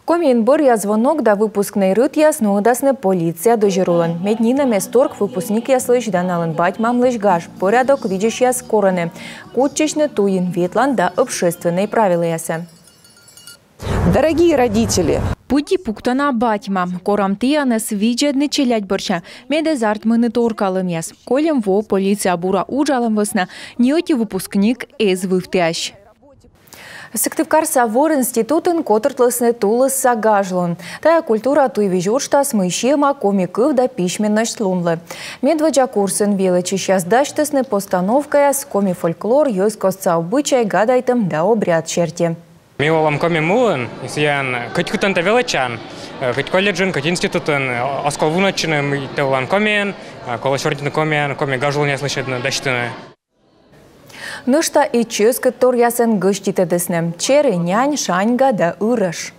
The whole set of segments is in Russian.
Комин я звонок да выпускный рыт ясно удасны полиция дожирулан. Меднина месторг выпускник яслыш да налын батьмам лышгаш. Порядок видишь я скороны. Кутчичны туин ветлан да общественные правила ясы. Дорогие родители! Пути пуктана батьма. Корам тиянес виджедны челять борща. Медезарт мониторкалым яс. Колем во полиция бура ужалым весна. Неоти выпускник из вывтящ. Сыктывкар Савор институтын котыртлысны тулыс сагажлын. Тая культура туйвижуршта смыщема комиков да письменность лунлы. Медведжа курсын величи щаздачтысны постановкая с коми-фольклор ёс костца обычай гадайтым да обряд черти. Милолам коми мулын, исиян кытькутын величан, кыть колледжин, кыть институтын, осколвуначыным телан комиен, колошордины комиен, коми гажлын яслышедны дачтыны. Нышта и чёс кыттор ясын гыштиты дысны. Черы, нянь, шаньга да ырыш.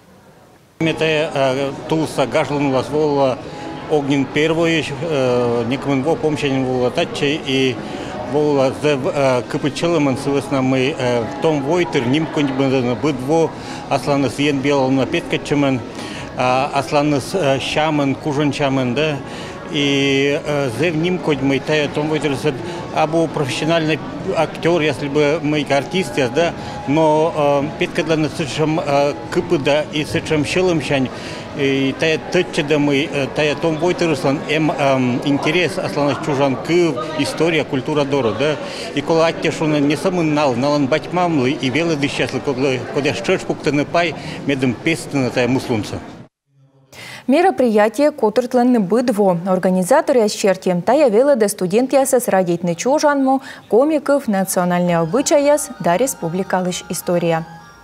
Это тулса гажлын возвола огнен первый, никому во помощен вола татче и вола за кыпычелым сывысна мы том войтер нимконь быдво асланы съен белал на петкачемен, асланы щамен, кужанчамен, да. И зев нимконь мы тая том войтер або профессиональный актер, если бы мы артист, да, но петка для нас сычем кыпы да и сычем щелым щань. И тая тыче да мы тая том войтеруслан интерес аслана чужан кыв история культура дора, да. И кола аттешуна не самый налан батьмамлы и велы дыщаслы, когда шчерч пуктаны пай медом пестына тая муслунца. Мероприятие котыртланны быдво. Организаторы ащерти тая велы да студент ясас радитны чужанму, комиков, национальный обычай яс да республикалыш история.